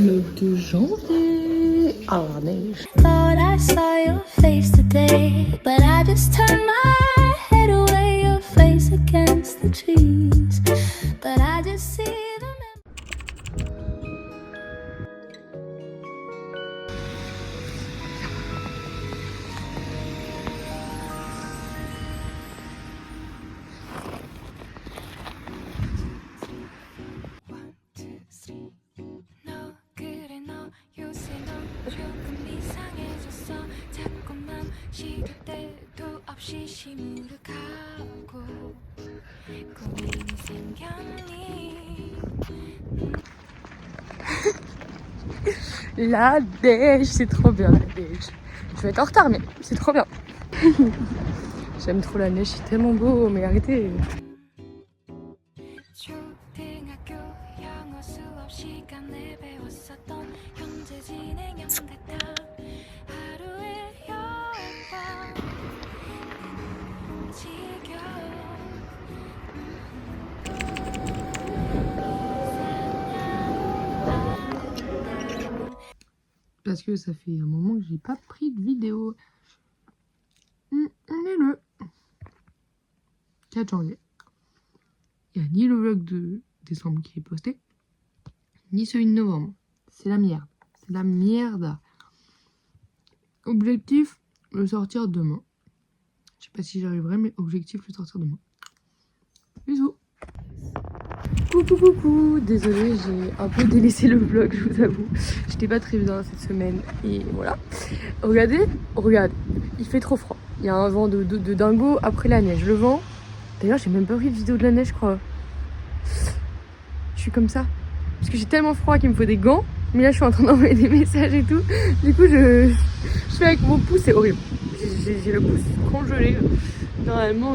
Le 2 janvier à la neige. Thought I saw your face today, but I just turned my head away. Your face against the trees, but I just see the La neige, c'est trop bien la neige. Je vais être en retard mais c'est trop bien. J'aime trop la neige, c'est tellement beau, mais arrêtez. Parce que ça fait un moment que j'ai pas pris de vidéo. On est le 4 janvier. Il n'y a ni le vlog de décembre qui est posté, ni celui de novembre. C'est la merde. C'est la merde. Objectif, le sortir demain. Je sais pas si j'arriverai, mais objectif, le sortir demain. Bisous. Coucou, désolée, j'ai un peu délaissé le vlog, je vous avoue. J'étais pas très bien cette semaine et voilà. Regardez, il fait trop froid. Il y a un vent de dingo après la neige. Le vent, d'ailleurs j'ai même pas pris de vidéo de la neige je crois. Je suis comme ça. Parce que j'ai tellement froid qu'il me faut des gants. Mais là je suis en train d'envoyer des messages et tout. Du coup je fais avec mon pouce, c'est horrible. J'ai le pouce congelé. Normalement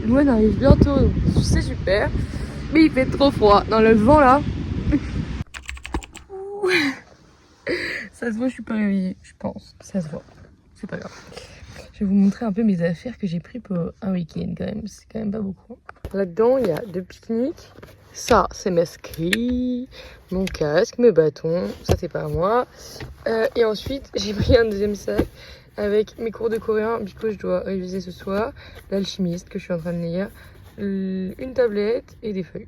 Louane arrive bientôt, donc c'est super. Mais il fait trop froid. Dans le vent là. Ça se voit, je suis pas réveillée, je pense. Ça se voit. C'est pas grave. Je vais vous montrer un peu mes affaires que j'ai pris pour un week-end quand même. C'est quand même pas beaucoup. Là-dedans, il y a 2 pique-niques. Ça, c'est mes skis, mon casque, mes bâtons. Ça, c'est pas à moi. Et ensuite, j'ai pris un deuxième sac avec mes cours de coréen, puisque je dois réviser ce soir. L'alchimiste que je suis en train de lire. Une tablette et des feuilles.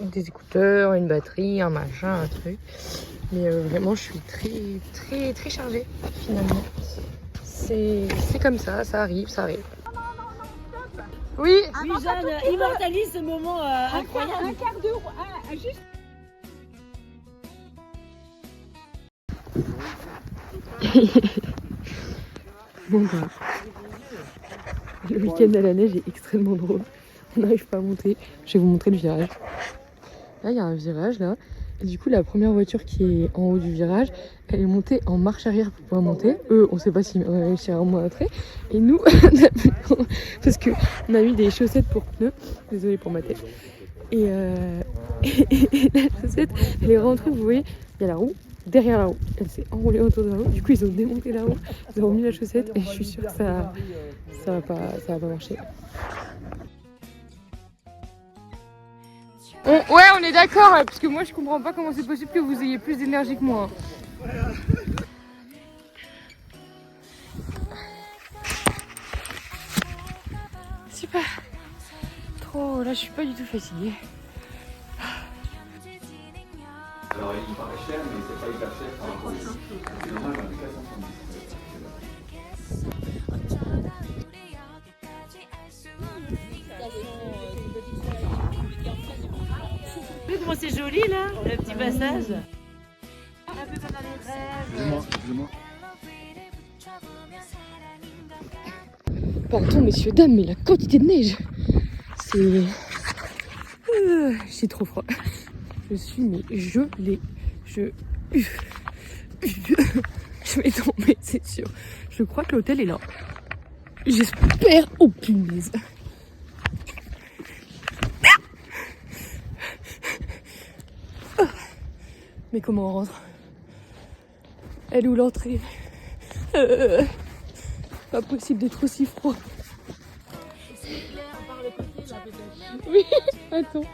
Des écouteurs, une batterie, un machin, un truc. Mais vraiment, je suis très chargée finalement. C'est comme ça, ça arrive. Oui. Oui, Jeanne, immortalise ce moment incroyable. Un quart d'heure, juste. Bon bah, le week-end à la neige est extrêmement drôle. On n'arrive pas à monter. Je vais vous montrer le virage. Là, il y a un virage là. Et du coup, la première voiture qui est en haut du virage, elle est montée en marche arrière pour pouvoir monter. Eux, on sait pas s'ils vont réussir à montrer. Et nous, parce que on a mis des chaussettes pour pneus. Désolée pour ma tête. Et la chaussette, elle est rentrée, vous voyez, il y a la roue. Derrière la roue, elle s'est enroulée autour de la roue. Du coup, ils ont démonté la roue, ils ont remis la chaussette et je suis sûre que ça va pas marcher. Ouais, on est d'accord, parce que moi je comprends pas comment c'est possible que vous ayez plus d'énergie que moi. Super. Trop, là je suis pas du tout fatiguée. Alors il paraît cher, mais c'est pas hyper cher par rapport à ça. C'est normal, j'en ai 470. Vu comment c'est joli là, le petit passage. Excusez-moi. Pardon messieurs, dames, mais la quantité de neige, c'est... j'ai trop froid. Je suis mais gelée. Je vais tomber, c'est sûr. Je crois que l'hôtel est là. J'espère. Oh punaise. Mais comment on rentre? Elle est où l'entrée? Pas possible d'être aussi froid. Oui, attends.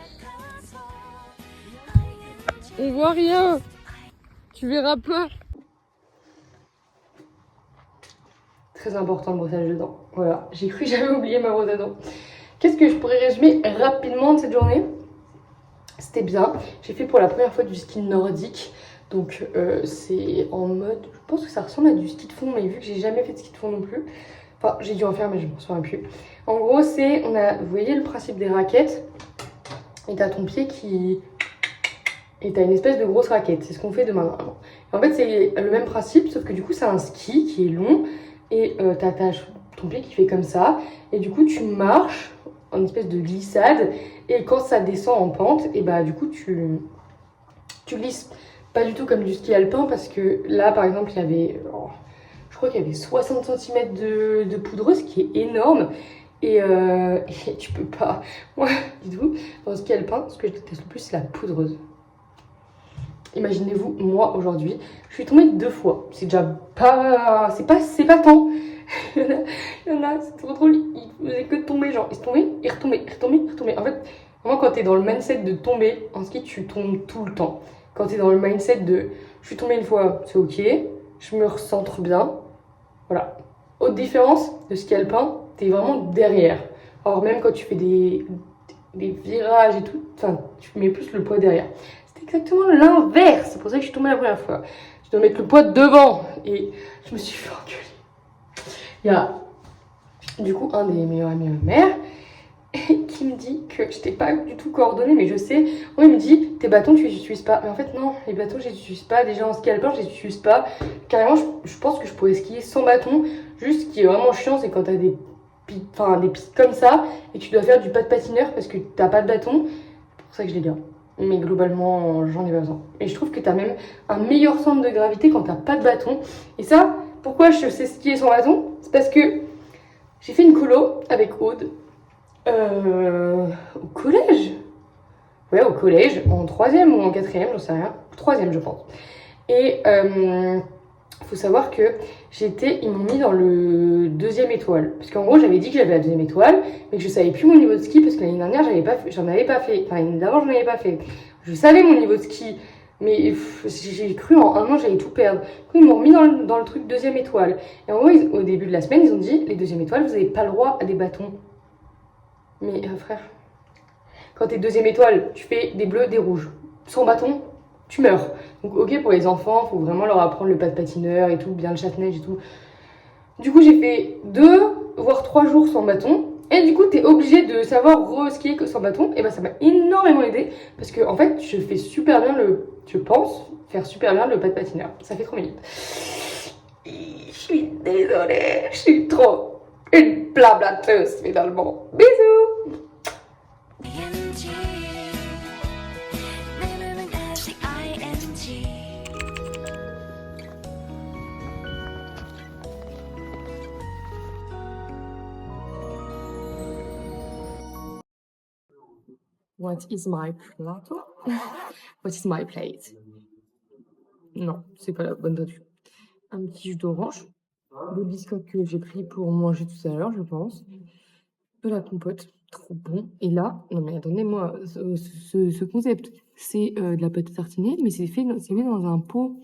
On voit rien. Tu verras pas. Très important le brossage de dents. Voilà, j'ai cru que j'avais oublié ma brosse à dents. Qu'est-ce que je pourrais résumer rapidement de cette journée? C'était bien. J'ai fait pour la première fois du ski nordique. Donc c'est en mode... Je pense que ça ressemble à du ski de fond, mais vu que j'ai jamais fait de ski de fond non plus. Enfin, j'ai dû en faire, mais je m'en souviens plus. En gros, c'est... Vous voyez le principe des raquettes? Et t'as ton pied qui... Et t'as une espèce de grosse raquette. C'est ce qu'on fait de main normalement. Et en fait, c'est le même principe, sauf que du coup, c'est un ski qui est long. Et t'attaches ton pied qui fait comme ça. Et du coup, tu marches en espèce de glissade. Et quand ça descend en pente, et bah du coup, tu glisses. Pas du tout comme du ski alpin, parce que là, par exemple, il y avait... je crois qu'il y avait 60 cm de poudreuse, qui est énorme. Et tu peux pas... Moi, dites-vous, dans le ski alpin, ce que je déteste le plus, c'est la poudreuse. Imaginez-vous, moi, aujourd'hui, je suis tombée 2 fois. C'est déjà pas... C'est pas tant. il y en a, c'est trop drôle. Ils faisaient que de tomber, genre, ils se tombaient, ils retombaient, ils retombaient, ils retombaient. En fait, vraiment, quand t'es dans le mindset de tomber, en ski, tu tombes tout le temps. Quand t'es dans le mindset de je suis tombée une fois, c'est ok, je me recentre bien. Voilà. Autre différence de ski alpin, t'es vraiment derrière. Alors même quand tu fais des virages et tout, enfin, tu mets plus le poids derrière. C'est exactement l'inverse. C'est pour ça que je suis tombée la première fois. Tu dois mettre le poids devant. Et je me suis fait engueuler. Il y a du coup un des meilleurs amis de ma mère qui me dit que je t'ai pas du tout coordonné, mais je sais. Oui, il me dit tes bâtons tu les utilises pas. Mais en fait non, les bâtons je les utilise pas. Déjà en ski alpin je les utilise pas. Carrément je pense que je pourrais skier sans bâton. Juste ce qui est vraiment chiant c'est quand t'as des pistes comme ça et tu dois faire du pas de patineur parce que t'as pas de bâton. C'est pour ça que je les garde. Mais globalement j'en ai pas besoin. Et je trouve que t'as même un meilleur centre de gravité quand t'as pas de bâton. Et ça, pourquoi je sais skier sans bâton? C'est parce que j'ai fait une colo avec Aude. Au collège. Ouais, au collège, en 3e ou en 4e, j'en sais rien. 3e, je pense. Et faut savoir que ils m'ont mis dans le 2e étoile. Parce qu'en gros, j'avais dit que j'avais la 2e étoile, mais que je savais plus mon niveau de ski parce que l'année dernière, j'en avais pas fait. Enfin, l'année d'avant, j'en avais pas fait. Je savais mon niveau de ski, mais j'ai cru en un an, j'allais tout perdre. Du coup, ils m'ont remis dans le truc 2e étoile. Et en gros, au début de la semaine, ils ont dit les 2e étoiles, vous n'avez pas le droit à des bâtons. Mais frère, quand t'es 2e étoile, tu fais des bleus, des rouges. Sans bâton, tu meurs. Donc ok, pour les enfants, faut vraiment leur apprendre le pas de patineur et tout, bien le chasse-neige et tout. Du coup, j'ai fait 2 voire 3 jours sans bâton. Et du coup, t'es obligé de savoir re-skier sans bâton. Et bah ça m'a énormément aidé. Parce que en fait, je fais super bien je pense faire super bien le pas de patineur. Ça fait 3 minutes. Je suis désolée, je suis trop une blablateuse finalement. Bisous. ING, living as the ING. What is my plateau? What is my plate? Non, c'est pas la bonne traduction. Un petit jus d'orange, le biscotte que j'ai pris pour manger tout à l'heure, je pense. De la compote, trop bon. Et là, non mais attendez-moi, ce concept, c'est de la pâte tartinée, mais c'est mis dans un pot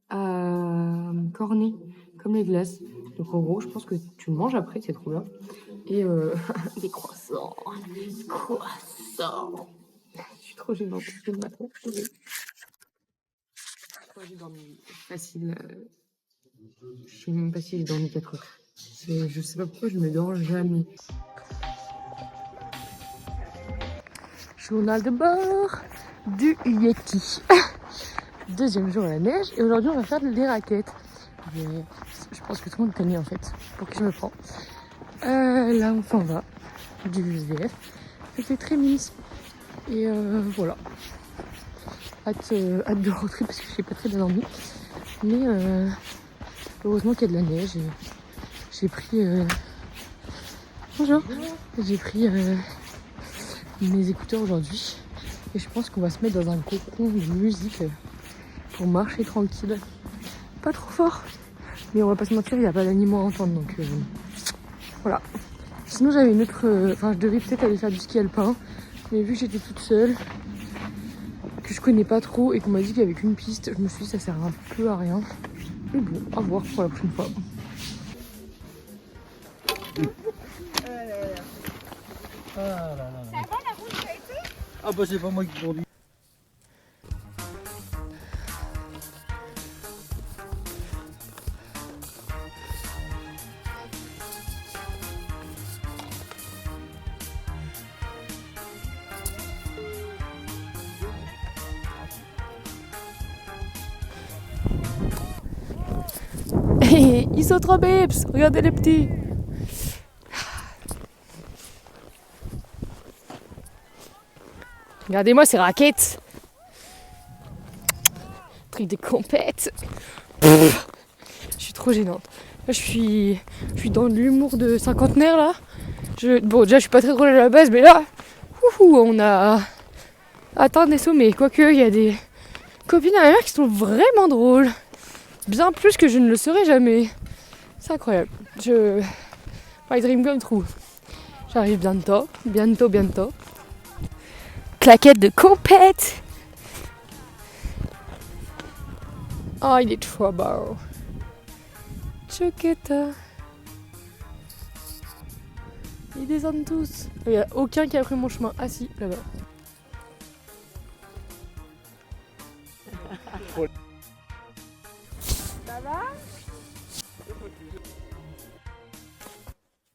à cornet, comme les glaces. Donc en gros, je pense que tu le manges après, c'est trop bien. Et des croissants. Croissants. Je suis trop gênante le matin. J'ai dormi facile. Je sais même pas si j'ai dormi 4 heures. Je sais pas pourquoi je me dors jamais. Journal de bord du Yeti. 2e jour à la neige et aujourd'hui on va faire des raquettes. Je pense que tout le monde connaît en fait. Pour qui je me prends. Là on s'en va du VF. C'était très mise. Et voilà. Hâte de rentrer parce que j'ai pas très bien dormi. Mais heureusement qu'il y a de la neige. Et j'ai pris... Bonjour. J'ai pris mes écouteurs aujourd'hui. Et je pense qu'on va se mettre dans un cocon de musique pour marcher tranquille. Pas trop fort. Mais on va pas se mentir, il n'y a pas d'animaux à entendre. Donc voilà. Sinon j'avais une autre... Enfin je devais peut-être aller faire du ski alpin. Mais vu que j'étais toute seule, que je connais pas trop et qu'on m'a dit qu'il y avait qu'une piste, je me suis dit ça sert un peu à rien. Mais bon, à voir pour la prochaine fois. Ah bah c'est pas moi qui conduis. Ils sont trop babes, regardez les petits. Regardez-moi ces raquettes. Truc de compète. Je suis trop gênante. Là, je suis dans l'humour de cinquantenaire là. Bon, déjà je suis pas très drôle à la base, mais là, on a atteint des sommets. Quoique il y a des copines à ma mère qui sont vraiment drôles. Bien plus que je ne le serais jamais. C'est incroyable. My dream come true. J'arrive bientôt. Claquette de compète. Oh, il est trop beau. Choqueta. Ils descendent tous. Il n'y a aucun qui a pris mon chemin. Ah si, là-bas. Ça va?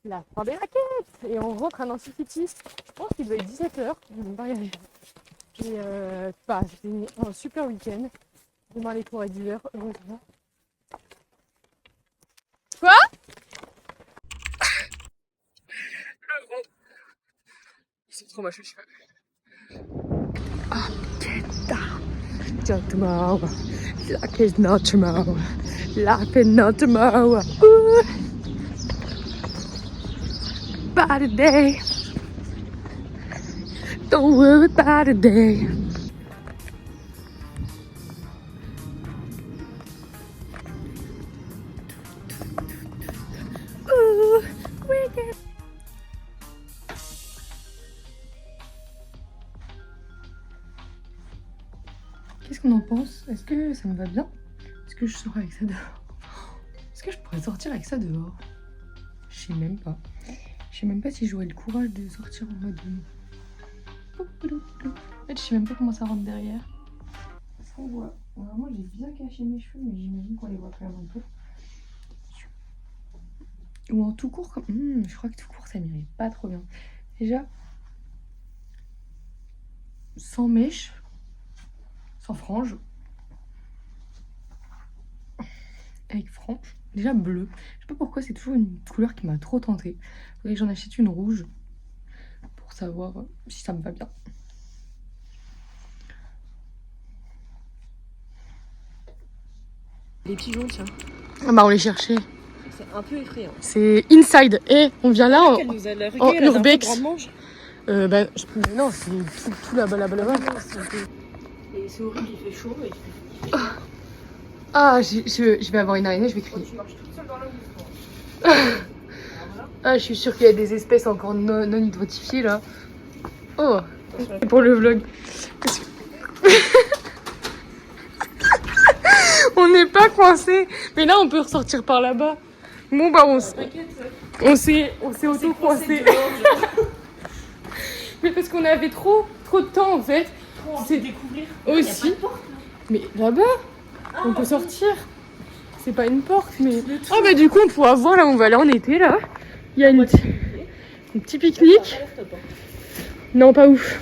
La fin des raquettes. Et on rentre à Nancy City. Je pense qu'il doit être 17h. Je vais pas y aller. Et c'était un super week-end. Demain les cours à 10h, heureusement. Quoi? C'est trop ma chouchou. Ah, get down. Just tomorrow. Like it's not tomorrow. Life is not tomorrow. Ooh. By the day. Don't worry about the day. Ooh, weekend. Qu'est-ce qu'on en pense? Est-ce que ça me va bien? Est-ce que je sors avec ça dehors? Est-ce que je pourrais sortir avec ça dehors? Je sais même pas. Je sais même pas si j'aurais le courage de sortir en mode... En fait, je sais même pas comment ça rentre derrière. Est-ce qu'on voit? Alors, moi, j'ai bien caché mes cheveux, mais j'imagine qu'on les voit quand même un peu. Ou en tout court, comme... je crois que tout court, ça m'irait pas trop bien. Déjà, sans mèche, sans frange, avec frange, déjà bleu. Je sais pas pourquoi, c'est toujours une couleur qui m'a trop tentée. Faudrait que j'en achète une rouge pour savoir si ça me va bien. Les pigeons, tiens. Ah bah on les cherchait. C'est un peu effrayant. C'est Inside. Et on vient là en urbex. Non, c'est tout là-bas, là-bas. Et c'est horrible, il fait chaud. Ah, je vais avoir une araignée, je vais crier. Tu marches toute seule dans la boue. Ah, je suis sûre qu'il y a des espèces encore non identifiées là. Oh, c'est pour le vlog. On n'est pas coincé, mais là on peut ressortir par là-bas. Bon bah on s'est auto-coincé. Mais parce qu'on avait trop de temps en fait. C'est découvrir. Aussi. Mais là-bas, on peut sortir. C'est pas une porte, mais... Ah bah du coup on pourra voir là où on va aller en été là. Il y a un petit pique-nique. Non, pas ouf.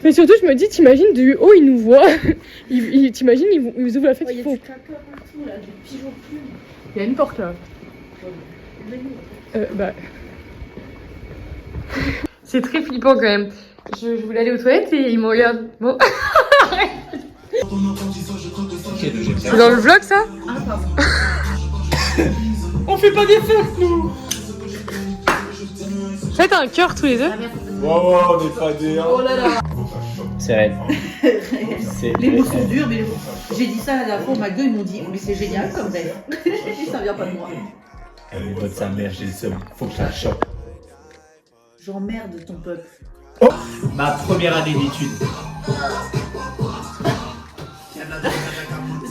Mais surtout je me dis, t'imagines du haut ils nous voient. T'imagines ils ouvrent la fête. Il y a du caca partout là, du pigeon plume. Il y a une porte là. Bah... C'est très flippant quand même. Je voulais aller aux toilettes et ils me regardent. Bon. C'est dans le vlog ça? Ah pardon. On fait pas des fêtes nous. Faites un cœur tous les deux. Wow, on n'est pas des... Oh là là. C'est raide. Les mots sont durs, mais j'ai dit ça la dernière fois au McDo, ils m'ont dit mais c'est génial comme rêve. Ça vient pas de moi. Elle est bonne sa mère, j'ai le seum. Faut que je la chope. J'emmerde ton peuple. Ma première année d'études.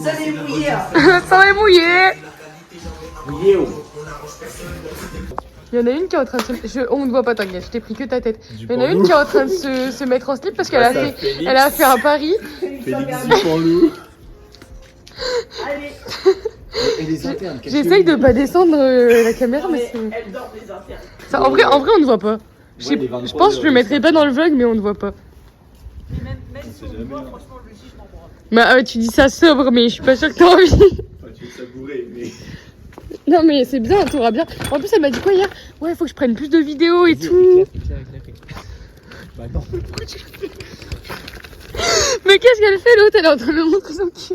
Ça les mouillé. Ça est mouillé. Mouillé ou Il y en a une qui est en train de se... On ne voit pas, t'inquiète, je t'ai pris que ta tête. Il y en a une qui est en train de se mettre en slip parce qu'elle a fait un pari. Félix Dupont-Loup. Allez. Et les internes, J'essaye de pas descendre la caméra, mais c'est... Elle dort les internes. En vrai, on ne voit pas. Je pense que je le mettrai pas dans le vlog, mais on ne voit pas. Même si on me voit, franchement, je me dis, je m'en branle. Bah tu dis ça sobre, mais je suis pas sûre que t'as envie. Tu veux savourer, mais. Non mais c'est bien, t'auras bien. En plus elle m'a dit quoi hier? Ouais, faut que je prenne plus de vidéos et tout. Bah non. Mais qu'est-ce qu'elle fait l'autre? Elle est en train de me montrer son cul.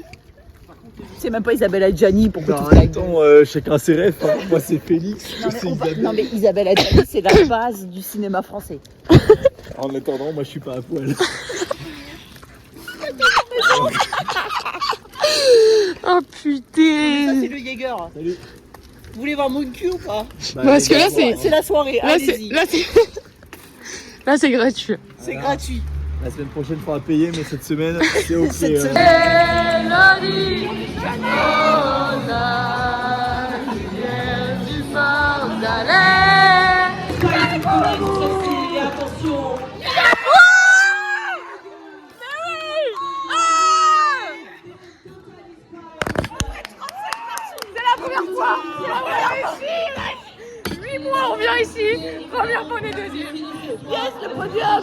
C'est même pas Isabelle Adjani pour que Non, tu flagues. attends, chacun ses rêves. Hein. Moi c'est Félix. Non mais Isabelle Adjani, c'est la base du cinéma français. En attendant, moi je suis pas à poil. Oh putain. C'est le Jaeger. Salut. Vous voulez voir mon cul ou pas? Parce que là c'est la soirée, allez-y. là c'est gratuit. C'est gratuit. La semaine prochaine, il faudra payer, mais cette semaine, c'est ok. Cette semaine. Mélodie, on a lumière du Bordelais. Attention. C'est la première fois. 8 mois on vient ici. Première fois on est deuxième. Yes, le podium.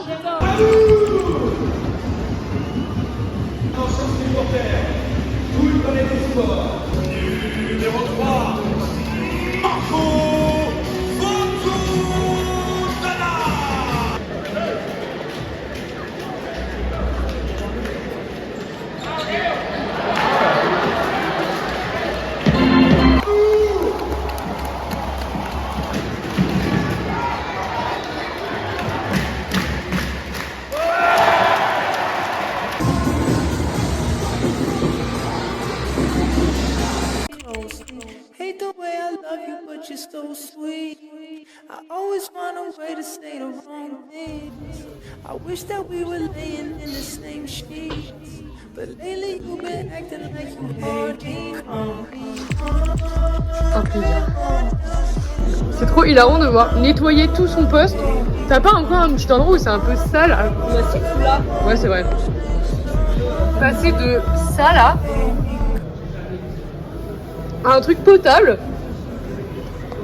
Hate the way I love you, but you're so sweet. I always find a way to say the wrong thing. I wish that we were laying in the same sheets, but lately you've been acting like you hardly know me. C'est trop hilarant de voir nettoyer tout son poste. T'as pas encore un petit endroit où c'est un peu sale? Là. Ouais, c'est vrai. Passer de ça là à un truc potable.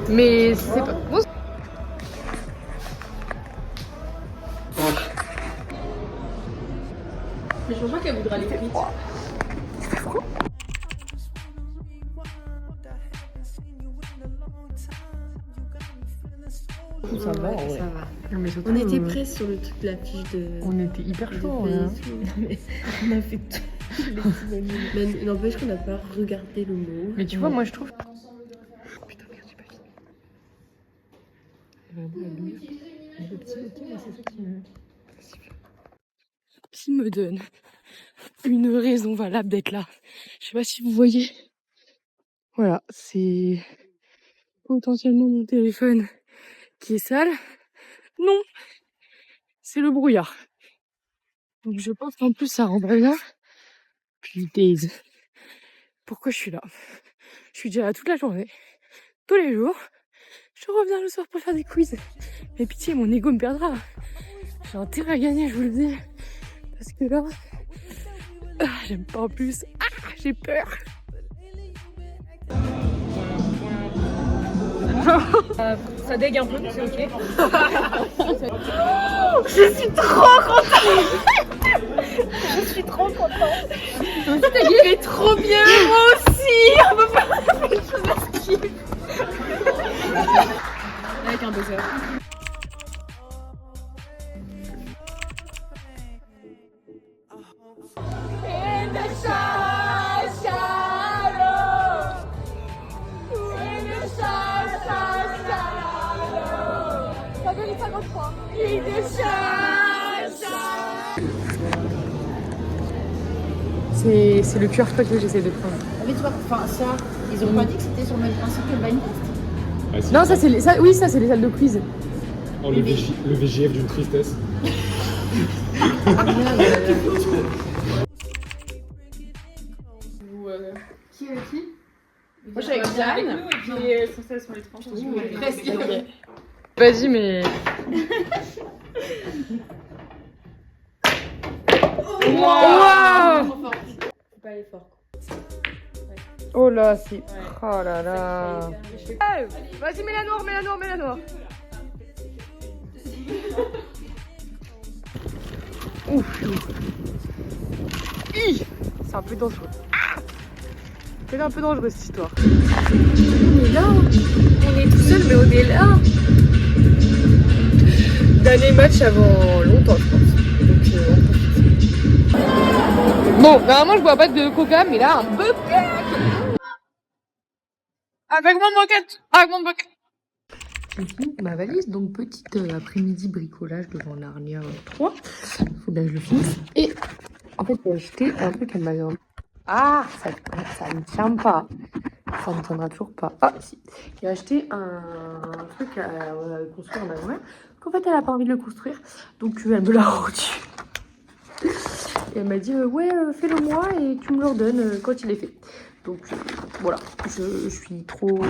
Mais c'est pas. Bon, mais je pense pas qu'elle voudra aller vite. Ça va, ouais. Ça va. Non, mais surtout, On était prêts sur le truc de la fiche de. On était hyper chaud. de Hein. mais on a fait tout. Mais n'empêche qu'on n'a pas regardé le mot. Mais tu vois, moi je trouve. Putain, merde, j'ai pas fini. Vraiment la lumière. Le petit bouquet, moi, c'est ça qui me donne une raison valable d'être là. Je sais pas si vous voyez. Voilà, c'est potentiellement mon téléphone qui est sale. Non, c'est le brouillard. Donc je pense qu'en plus ça rend pas bien. Putain, pourquoi je suis là? Je suis déjà là toute la journée, tous les jours. Je reviens le soir pour faire des quiz. Mais pitié, mon ego me perdra. J'ai intérêt à gagner, je vous le dis. Parce que là, j'aime pas en plus. J'ai peur. Ça dégue un peu, c'est ok. Je suis trop contente. Je suis trop contente. Ta gueule est trop bien. Moi aussi. On peut pas faire une chose à skip. Avec un buzzer. C'est le QR code que j'essaie de prendre. Mais tu vois, enfin ça, ils ont pas dit que c'était sur le même principe que le blind test. Non, ça c'est les salles de quiz. Oh, le VGF d'une tristesse. Moi, je suis avec Jeanne. Et puis sur ça, elles sont les tranches. Presque. Ok. Vas-y, mais. Wow. Faut pas aller fort. Oh là, c'est. Oh là là. Hey, vas-y, mets la noire, mets la noire, mets la noire. Ouf. C'est un peu dangereux. C'est un peu dangereux cette histoire. On est là. On est tout seul, mais on est là. Dernier match avant longtemps, je pense. Donc, on profite. Bon, normalement, je bois pas de coca, mais là, un peu. Avec mon moquette. Avec mon moquette. J'ai fini ma valise, donc petite après-midi bricolage devant Narnia 3. Faut bien que je le finisse. Et en fait, j'ai acheté un truc à ma grand-mère. Ah, ça ne tient pas. Ça ne tiendra toujours pas. Ah, si. J'ai acheté un truc à construire à ma grand-mère. Qu'en fait, elle a pas envie de le construire. Donc, elle me l'a rendu. Et elle m'a dit, ouais, fais-le moi et tu me le redonnes quand il est fait. Donc, voilà. Je suis trop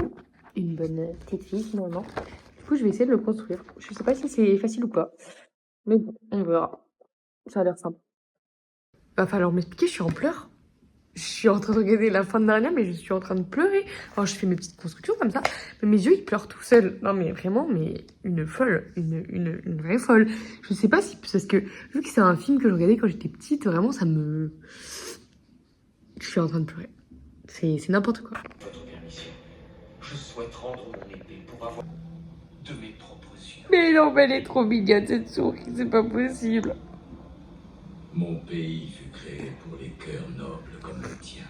une bonne petite fille, finalement. Du coup, je vais essayer de le construire. Je sais pas si c'est facile ou pas. Mais bon, on verra. Ça a l'air simple. Va falloir m'expliquer, je suis en pleurs. Je suis en train de regarder la fin de Narnia, mais je suis en train de pleurer. Alors, je fais mes petites constructions comme ça, mais mes yeux, ils pleurent tout seuls. Non, mais vraiment, mais une folle, une vraie folle. Je sais pas si, parce que, vu que c'est un film que je regardais quand j'étais petite, vraiment, ça me... Je suis en train de pleurer. C'est n'importe quoi. Votre permission, je souhaite rendre mon épée pour avoir de mes propres yeux. Mais non, mais elle est trop mignonne, cette souris, c'est pas possible. Mon pays fut créé pour les cœurs nobles comme le tien.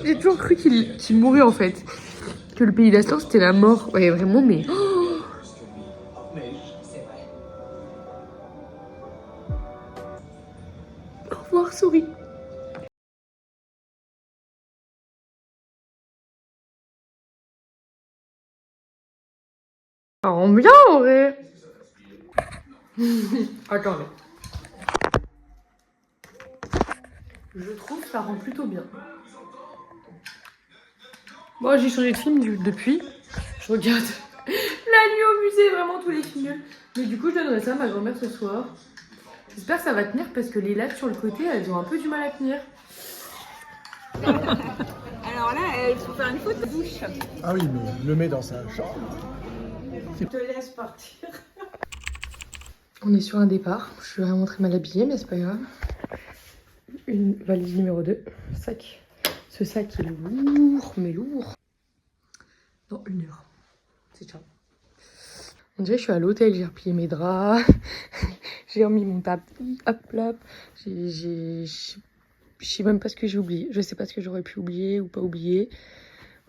J'ai toujours cru qu'il mourait en fait. Que le pays d'Astor c'était la mort. Ouais, vraiment, mais. Oh, au revoir, souris. Ça rend bien en vrai. Attendez. Je trouve que ça rend plutôt bien. Moi, j'ai changé de film depuis. Je regarde La Nuit au musée, vraiment tous les films. Mais du coup, je donnerai ça à ma grand-mère ce soir. J'espère que ça va tenir parce que les lattes sur le côté, elles ont un peu du mal à tenir. Alors là, il faut faire une faute de bouche. Ah oui, mais le met dans sa chambre. Je te laisse partir. On est sur un départ. Je suis vraiment très mal habillée, mais c'est pas grave. Une valise numéro 2. Sac. Ce sac est lourd, mais lourd. Dans 1 heure. C'est ciao. On dirait que je suis à l'hôtel, j'ai replié mes draps. J'ai remis mon tapis. Hop, hop. Je sais même pas ce que j'ai oublié. Je sais pas ce que j'aurais pu oublier ou pas oublier.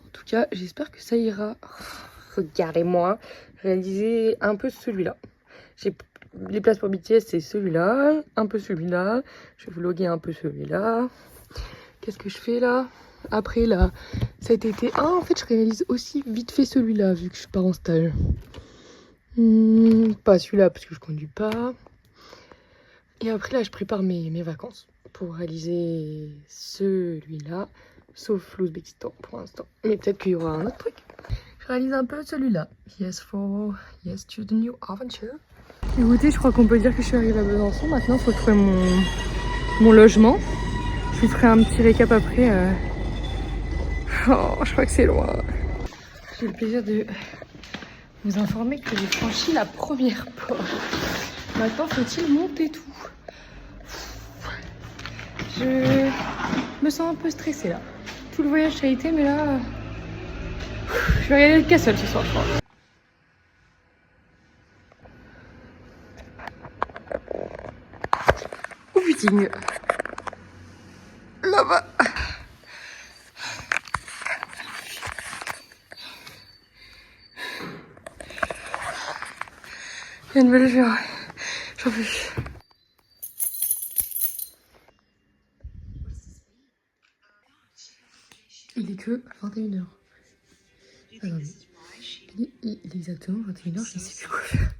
En tout cas, j'espère que ça ira. Regardez-moi. Réaliser un peu celui-là. J'ai les places pour BTS, c'est celui-là. Un peu celui-là. Je vais vlogger un peu celui-là. Qu'est-ce que je fais là? Après là, cet été. Ah, en fait, je réalise aussi vite fait celui-là, vu que je pars en stage. Pas celui-là, parce que je conduis pas. Et après là, je prépare mes vacances pour réaliser celui-là. Sauf l'Ouzbékistan pour l'instant. Mais peut-être qu'il y aura un autre truc. Je réalise un peu celui-là. Yes to the new adventure. Écoutez, je crois qu'on peut dire que je suis arrivée à Besançon. Maintenant, il faut trouver mon logement. Je vous ferai un petit récap après. Oh, je crois que c'est loin. J'ai le plaisir de vous informer que j'ai franchi la première porte. Maintenant, faut-il monter tout? Je me sens un peu stressée là. Tout le voyage ça a été, mais là... Je vais regarder le castle ce soir, je crois. Oh putain. Là-bas. Il y a une belle vue. J'en peux plus. Il est que 21h. Alors, il est exactement 21h, je ne sais plus quoi faire.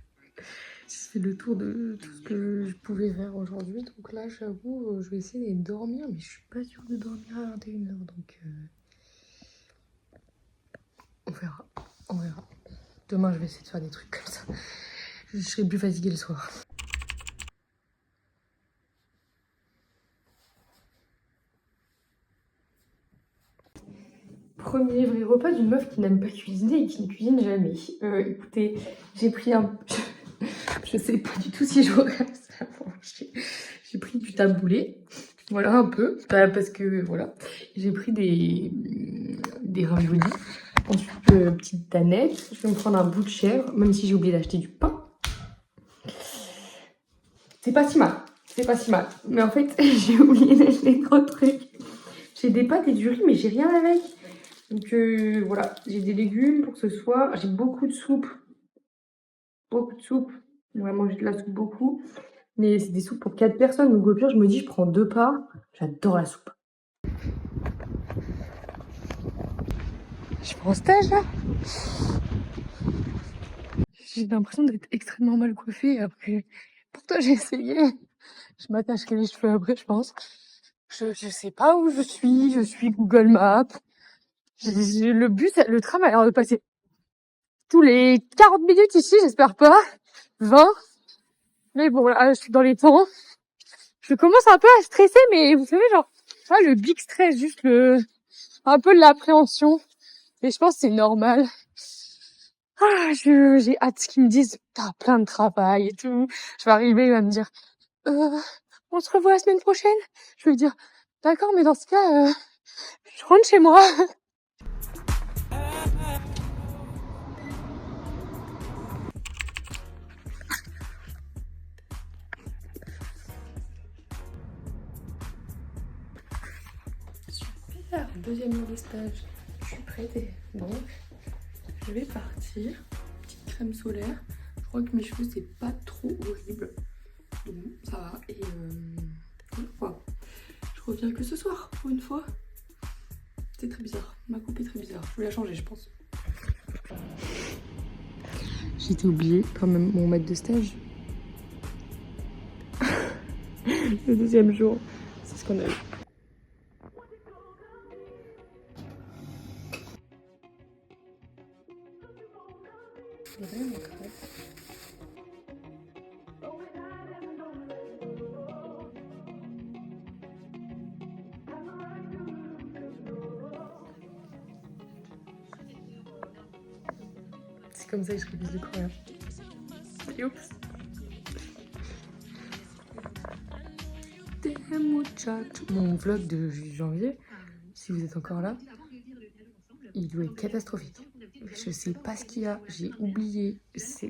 J'ai fait le tour de tout ce que je pouvais faire aujourd'hui. Donc là, j'avoue, je vais essayer de dormir, mais je suis pas sûre de dormir à 21h. Donc, Demain, je vais essayer de faire des trucs comme ça. Je serai plus fatiguée le soir. Premier vrai repas d'une meuf qui n'aime pas cuisiner et qui ne cuisine jamais. Écoutez, j'ai pris un... Je sais pas du tout si je regarde ça pour manger. J'ai pris du taboulé. Voilà, un peu. Parce que, voilà. J'ai pris des raviolis. Ensuite, petite danette. Je vais me prendre un bout de chèvre, même si j'ai oublié d'acheter du pain. C'est pas si mal. C'est pas si mal. Mais en fait, j'ai oublié d'acheter trop de trucs. J'ai des pâtes et du riz, mais j'ai rien avec. Donc voilà, j'ai des légumes pour ce soir. J'ai beaucoup de soupe. Beaucoup de soupe. On va manger de la soupe beaucoup. Mais c'est des soupes pour 4 personnes. Donc au pire, je me dis, je prends 2 parts. J'adore la soupe. Je prends stage là. J'ai l'impression d'être extrêmement mal coiffée. Après, pourtant j'ai essayé. Je m'attacherai les cheveux après, je pense. Je sais pas où je suis. Je suis Google Maps. Le bus, le tram a l'air de passer tous les 40 minutes ici, j'espère pas. 20. Mais bon, là, je suis dans les temps. Je commence un peu à stresser, mais vous savez, genre, pas le big stress, juste un peu de l'appréhension. Et je pense que c'est normal. Ah, j'ai hâte qu'ils me disent, t'as plein de travail et tout. Je vais arriver, il va me dire, on se revoit la semaine prochaine. Je vais lui dire, d'accord, mais dans ce cas, je rentre chez moi. Super, deuxième jour de stage. Je suis prête et donc je vais partir. Petite crème solaire. Je crois que mes cheveux c'est pas trop horrible. Donc ça va. Et voilà. Je reviens que ce soir pour une fois. C'est très bizarre. Ma coupe est très bizarre. Je vais la changer je pense. J'ai été oubliée par mon maître de stage. Le deuxième jour. C'est ce qu'on a eu. C'est comme ça que je révise le coréen. Et oups. Mon vlog de janvier, si vous êtes encore là, il doit être catastrophique. Je sais pas ce qu'il y a, j'ai oublié.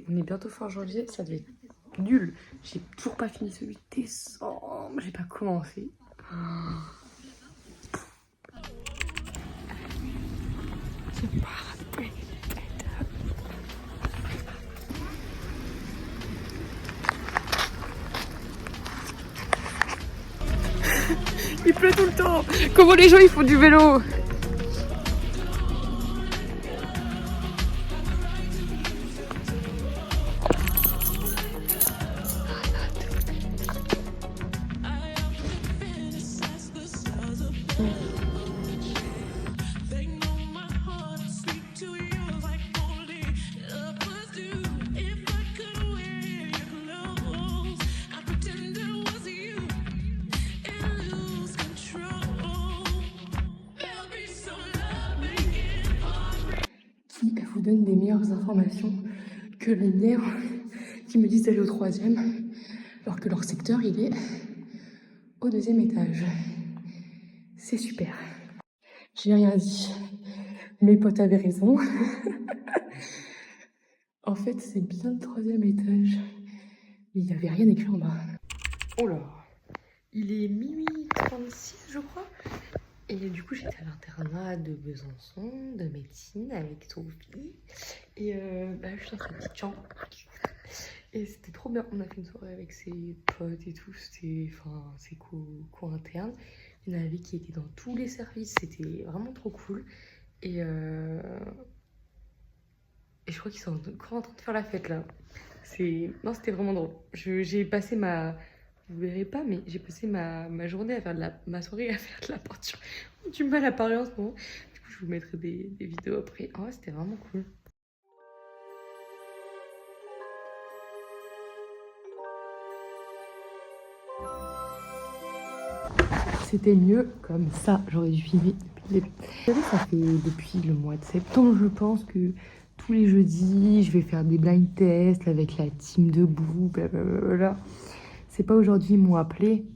On est bientôt fin janvier, ça devait être nul. J'ai toujours pas fini celui de décembre, j'ai pas commencé. J'ai pas raté. Il pleut tout le temps. Comment les gens ils font du vélo? Elle vous donne des meilleures informations que les miens qui me disent d'aller au 3e, alors que leur secteur il est au 2e étage. C'est super. J'ai rien dit. Mes potes avaient raison. En fait, c'est bien le 3e étage, mais il n'y avait rien écrit en bas. Oh là, il est minuit 36, je crois. Et du coup, j'étais à l'internat de Besançon, de médecine, avec Sophie. Et je suis dans sa petite chambre. Et c'était trop bien. On a fait une soirée avec ses potes et tout. C'était, ses cours internes. Il y en avait qui étaient dans tous les services. C'était vraiment trop cool. Et je crois qu'ils sont encore en train de faire la fête, là. Non, c'était vraiment drôle. J'ai passé vous verrez pas, mais j'ai passé ma journée à faire ma soirée à faire de la peinture. J'ai du mal à parler en ce moment. Du coup, je vous mettrai des vidéos après. Oh, c'était vraiment cool. C'était mieux comme ça. J'aurais dû filmer depuis le début. Vous savez, ça fait depuis le mois de septembre, je pense que tous les jeudis, je vais faire des blind tests avec la team debout, blablabla. C'est pas aujourd'hui, ils m'ont appelé.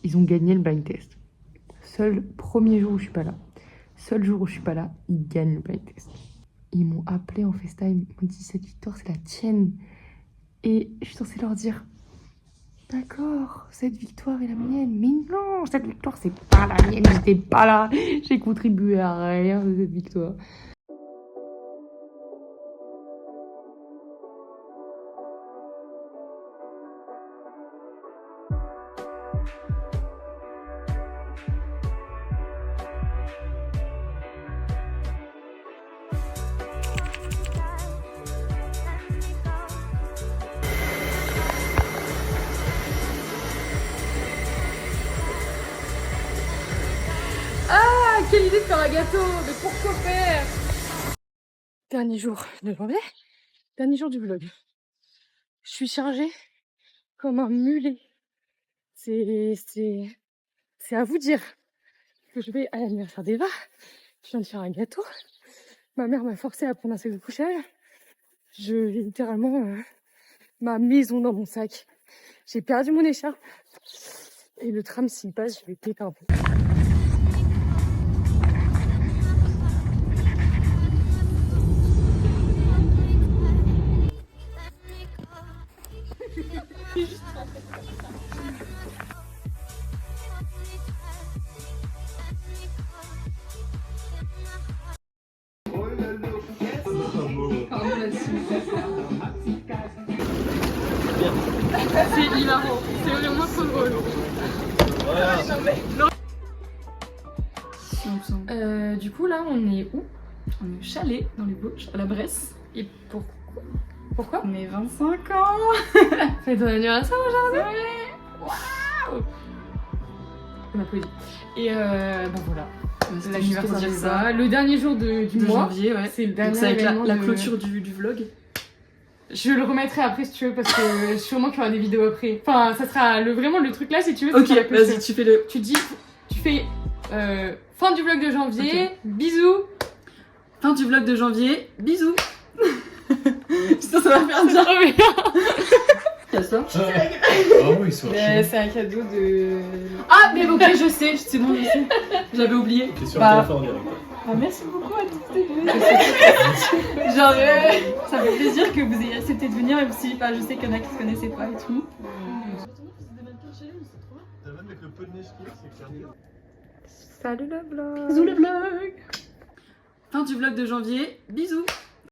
Ils ont gagné le blind test. Seul premier jour où je suis pas là. Seul jour où je suis pas là, ils gagnent le blind test. Ils m'ont appelé en FaceTime. Ils m'ont dit cette victoire, c'est la tienne. Et je suis censée leur dire d'accord, cette victoire est la mienne. Mais non, cette victoire, c'est pas la mienne. J'étais pas là. J'ai contribué à rien de cette victoire. Quelle idée de faire un gâteau, mais pourquoi faire? Dernier jour de janvier, dernier jour du vlog. Je suis chargée comme un mulet. C'est à vous dire que je vais à l'anniversaire d'Eva. Je viens de faire un gâteau. Ma mère m'a forcé à prendre un sac de couchage. J'ai littéralement ma maison dans mon sac. J'ai perdu mon écharpe. Et le tram s'il passe, je vais péter un peu. C'est hilarant, c'est vraiment trop drôle. Du coup là on est où? On est au chalet dans les Vosges, à la Bresse. Et pourquoi? On est 25 ans. C'est ton anniversaire aujourd'hui? Waouh! On applaudit. Et bon voilà. L'anniversaire de ça. Le dernier jour du mois. Janvier, ouais. C'est le dernier C'est avec événement la de- clôture du vlog. Je le remettrai après si tu veux parce que sûrement qu'il y aura des vidéos après. Enfin ça sera vraiment le truc là si tu veux. Ok, ça sera la clôture. vas-y, tu fais le. Tu dis, tu fais fin du vlog de janvier, bisous. Fin du vlog de janvier, bisous. Putain, ça va faire bien. Oh, mais- T'as ça? Ah oui, ils sont C'est un cadeau de. Ah mais ok je sais. C'est bon, je sais. J'avais oublié. T'es sur Bah. le téléphone direct. Ah, merci beaucoup à toutes les deux. Genre, ça fait plaisir que vous ayez accepté de venir, même si je sais qu'il y en a qui se connaissaient pas et tout. Même avec le peu de neige qu'il y a, c'est clair. Salut le vlog. Bisous le vlog. Fin du vlog de janvier, bisous.